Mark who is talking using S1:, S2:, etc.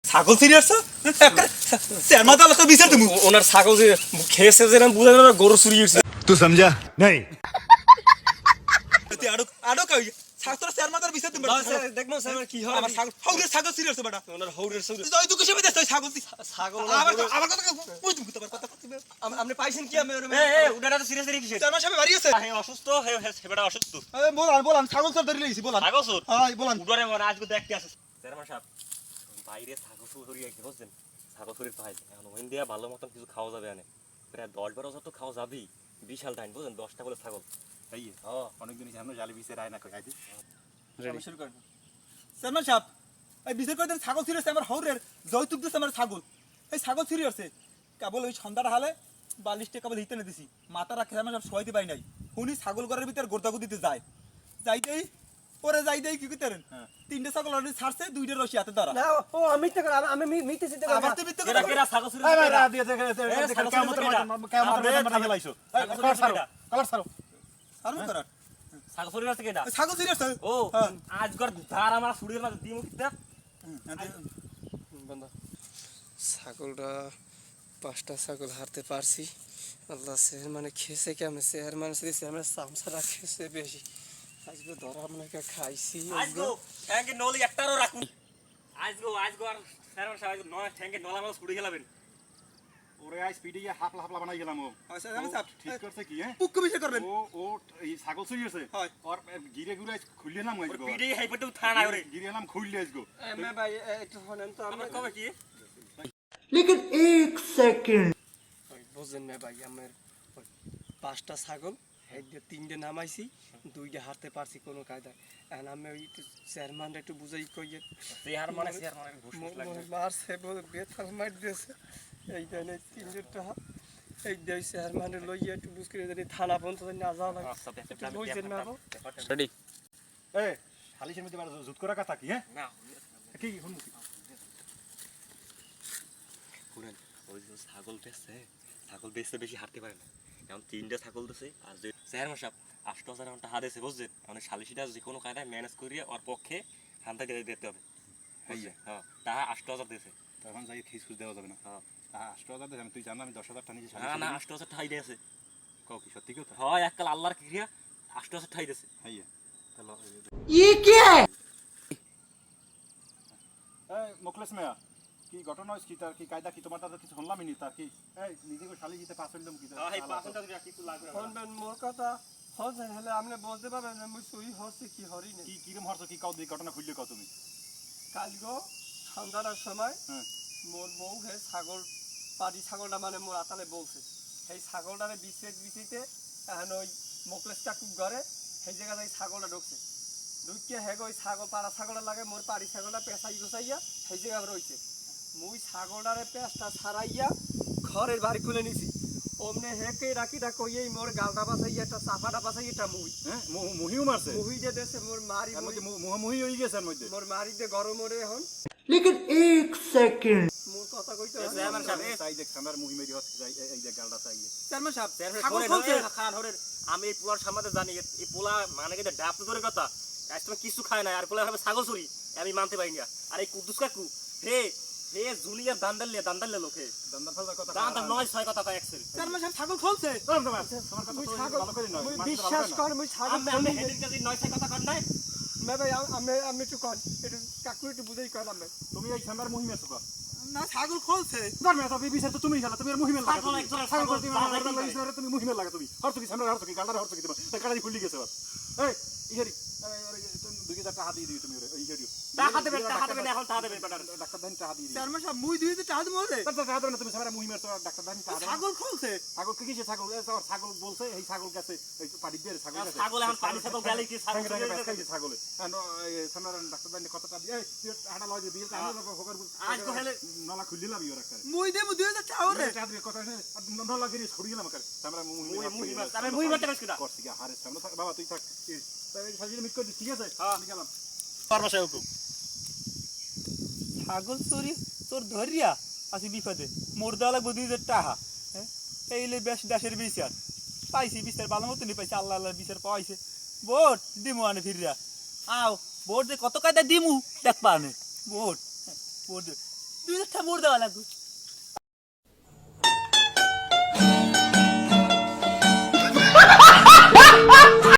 S1: ছাগল serious sir মাথা তো বিচার তুমি
S2: ওনার ছাগল যে খেয়েছে যে না বুঝানো না গরু চুরি হয়েছে
S3: तू समझा नहीं
S1: আড়ো আড়ো কই ছাগল স্যার মাথার বিচার তুমি
S2: দেখবো স্যার কি হয়
S1: আমার ছাগল হাউরের ছাগল সিরিয়াস বেটা
S2: ওনার হৌরের চুরি
S1: তুই তুই কিসে বেদেছ ছাগল
S2: ছাগল
S1: আবার আবার কথা কই তুমি তো কথা
S2: আপনি পাইছেন কি আমি ওনারা তো সিরিয়াস রে কিসে
S1: স্যার মাসে বাড়ি আছে
S2: হে অসুস্থ হে হেবেটা অসুস্থ
S1: বলান ছাগল সব ধরে লইছি বলান
S2: ছাগল চোর
S1: হ্যাঁ বলান
S2: উডারে মানে আজকে দেখতে আছে চেয়ারম্যান সাহেব বাইরে ছাগল চুরি হয়ে বুঝছেন ছাগল চুরির পাই এখন ওইন দিয়া ভালো মতন কিছু খাওয়া যাবে আনে প্রায় 10-12 তো খাওয়া যাবেই বিশাল টাইম বুঝছেন 10টা বলে ছাগল
S3: এই অনেকদিন সামনে জালি বিছে রায় না কই আইদি
S1: শুরু করেন স্যার সাহেব এই বিচার করে দেন ছাগল সিরিয়াস আমার হাউরের যৌতুক দিছে আমার ছাগল এই ছাগল সিরিয়াস কেবল ওই সন্ধ্যার হালে 42 টাকা কেবল হিতে না দিছি মাথা রাখে আমার সব সহাইতে পাই নাই উনি ছাগল ঘরের ভিতর গোর্দাগু দিতে যায় যাইতেই পরে যাইতেই কি করতেন তিনটে ছাগল অলরেডি ছাড়ছে দুইটা রশি হাতে ধরা
S4: না ও আমি তো আমি মিতে চিন্তা করি
S1: আবার তো মিথ্যে
S2: কেরা
S1: কথা
S2: কেরা ছাগল চুরি
S3: এই ভাই
S2: কেরা?
S3: রা দিয়ে কেমন কেমন লাইছো কলার ছাড়ো কলার ছাড়ো
S1: সারু করার
S2: ছাগল চুরি আছে কেডা
S1: ছাগল সিরিয়াস
S2: ও আজগর ধার আমার ছুরির মাঝে দিমু কি দেখ
S4: ছাগলটা 5টা ছাগল হারতে পারছি আল্লাহ স্যার মানে খেয়েছে কেমন স্যার মানে আমরা সামসারা খেয়েছে বেশি আজকে ধরা মানে খাইছি
S2: আজগো ঠ্যাঙ্গে নলি একটারও রাখুন আজগো আর চেয়ারম্যান সাহেব নয় ঠ্যাঙ্গে নলা মাছ ছুড়ে গেলাবেন
S3: ওরে আই স্পিডে হাফলা হাফলা বানাই গেলাম ও
S1: আচ্ছা আমি সাহেব
S3: ঠিক করছে কি হ্যাঁ
S1: পুক্কু বিষয় করবেন
S3: ও এই ছাগল চুরি হয়েছে
S1: হয়।
S3: আর গিরে গুড়ে খুললে নাম
S2: ওর পিডি হাইপটু থানা ওরে
S3: গিরে নাম খুললে আজগো
S4: মে ভাই একটু হনেন তো
S2: আমরা কবে কি
S4: বুঝেন না ভাই আমার 5টা ছাগল এই যে 3টে নামাইছি 2টা হারতে পারছি কোনো কায়দায় এখন আমি ওই চেয়ারম্যান একটু বুঝাই কইয়ে
S2: চেয়ার মানে ঘুষ লাগবে
S4: মারছে বেতাল মার দিয়েছে এই জন্য 3টা এই দেই চেয়ারম্যান লইয়া একটু বুঝ করে যদি থানা পর্যন্ত না যাওয়া লাগে
S2: আচ্ছা দেখতে
S4: একটু বুঝেন না গো।
S2: রেডি
S3: এই হালিশের মধ্যে বার জুত করা কথা কি হ্যাঁ
S2: না
S3: কি শুনুন
S2: শুনেন ওই যে ছাগল বেচতে বেশি হাঁটতে পারে না এখন 3টা ছাগল দিছে আর যে চেয়ারম্যান সাহেব 8000 ঘন্টা হাতেছে বুঝছেন মানে সালিশিটা যে কোনো কায়দায় ম্যানেজ করিয়ে ওর পক্ষে হান্তা দিয়ে দিতে হবে হ্যাঁ তাহা 8000 দিয়েছে
S3: তখন যাই খিস খুশ দেওয়া যাবে না
S2: হ্যাঁ
S3: 8000 দেন তুই জান আমি 10000 টাকা নিয়েছি
S2: না না 8000 টাকাই দিয়েছে
S3: কও কি সত্যি কথা
S2: হয় এককাল আল্লাহর ক্রিয়া 8000 টাকাই দিয়েছে
S3: হাইয়া তাহলে এই মুখলেস মিয়া কি ঘটনা হইছে কি তার কি কায়দা কি তোমার তার কিছু শুনলামই নি তার কি এই নিজেকে শালি দিতে পাসেন দম কি
S2: এই 500 টাকা কিছু লাগবে না
S4: শুনবেন মোর কথা হছেন হলে আপনি বলতে পারবেন না মুই সই হচ্ছে কি হরি না
S3: কি কিরম হরছ কি কাউ দিই ঘটনা খুললে কও তুমি
S4: কালগো সন্ধ্যার সময়
S3: হ্যাঁ
S4: মোর বউ হে ছাগল পাড়ি ছাগলটা মানে মোর আতালে বলছে সেই ছাগলটারে বিচিতে এখন ওই মোকলেশ কাকু ঘরে সেই জায়গায় ছাগলটা ঢুকছে ঢুকিয়ে হেগ ওই ছাগল পাড়া ছাগলটা লাগে মোর পাড়ি ছাগলটা পেঁচাই গুছাইয়া সেই জায়গায় রয়েছে মুই ছাগলটারে পেঁচটা ছাড়াইয়া ঘরের বাড়ি খুলে নিছি অমনে হেকে রাখিটা কইয়েই মোর গালটা বাসাইয়া একটা চাপাটা বাসাই এটা মুই
S3: হ্যাঁ মুহিও মারছে
S4: মুহি যে দেশে মোর মারি
S3: এর মধ্যে মুহি হই গেছে এর মধ্যে
S4: মোর মারি দে গরম ওরে এখন
S5: लेकिन एक सेकंड
S4: মোর কথা কইতে
S2: চেয়ারম্যান সাহেব
S3: চাই দেখ আমার মুহি মেরি হচ্ছে যাই এই যে গালটা চাই
S1: চেয়ারম্যান সাহেব
S2: ছাগল বলছে খান হরে আমি এই পোলার সামনে জানি এই পোলা মানে কি ডাব ধরে কথা আজ তুমি কিছু খায় না আর পোলা হবে ছাগল চুরি আমি মানতে পারি না আর এই কুদ্দুস কাকু হে জুনিয়া দান্দালে লোকে
S3: দন্দা ফালদা কথা
S2: দান্দা 9-6 কথা কয় এক্সেল
S1: চেয়ারম্যান সাহেব ছাগল খুলছে
S3: তোমার কথা তো ভালো করে নয়
S4: মুই বিশ্বাস কর মুই ছাগল
S2: আমি হেডের কাছে 9-6 কথা কর নাই
S4: মে ভাই আমি একটু কর একটু কাকু একটু বুঝাই করলাম ভাই
S3: তুমি এই সামনের মুহি মেছো কা
S1: না ছাগল খুলছে
S3: ধর্মে তো বিবিসে তো তুমি খেলা তুমি আর মুহি মেল লাগা
S2: ছাগল একজন
S3: ছাগল তুমি মুহি মেল লাগা তুমি হরতো কি সামনে হরতো কি গালটা হরতো কি তোমার কাড়াই খুলি গেছে বাস এই ইহেরি তুমি দুই চারটা হাত দিয়ে দিও তুমি ওরে ইহেরিও
S2: টাকা দেবেন এখন টাকা দেবেন বেটার
S3: ডাক্তার দান টাকা দিয়ে দিও
S1: চেয়ারম্যান সাহেব মুই দিতে টাকা দিমু রে
S3: টাকা দেন তুমি সামনে মুহি মেছো ডাক্তার দান টাকা দাও
S1: ছাগল খুলছে
S3: ছাগল কি কিসে ছাগল ছাগল বলছে এই ছাগল কাছে এই পাড়ি দিয়ে ছাগল কাছে
S2: ছাগল এখন পানি ছাগল গেলে কি ছাগল
S3: ছাগল সামনে ডাক্তার দান কতটা দিয়ে এই হাঁটা লয় দিয়ে আমি খবর
S2: আজ কো হেলে
S3: নলা খুললি লাভ ইওর একটা
S1: মুই দেবো 2000 টাকা রে
S3: টাকা দিয়ে কথা নলা গিয়ে ছড়ি গেলাম করে সামনে
S2: মুহি মাছ আমি মুহি মারতে পারছি না
S3: করছি কি হারে সামনে থাক বাবা তুই থাক তাই সাজিয়ে মিট করে ঠিক আছে
S2: হ্যাঁ
S3: গেলাম
S2: পারমাশাই হুকুম
S1: ছাগল চুরি তোর ধরিয়া আসি বিপদে মোর দেওয়া লাগবে 2000 টাকা হ্যাঁ এইলে বেশ দেশের বিচার পাইছি বিচার ভালো মতনই পাইছি আল্লাহ আল্লাহ বিচার পাইছে ভোট দিমু আনে ফিরিয়া আও ভোট যে কত কায়দা দিমু দেখ পানে ভোট ভোট
S5: তুই একটা মোড় দেওয়া লাগবে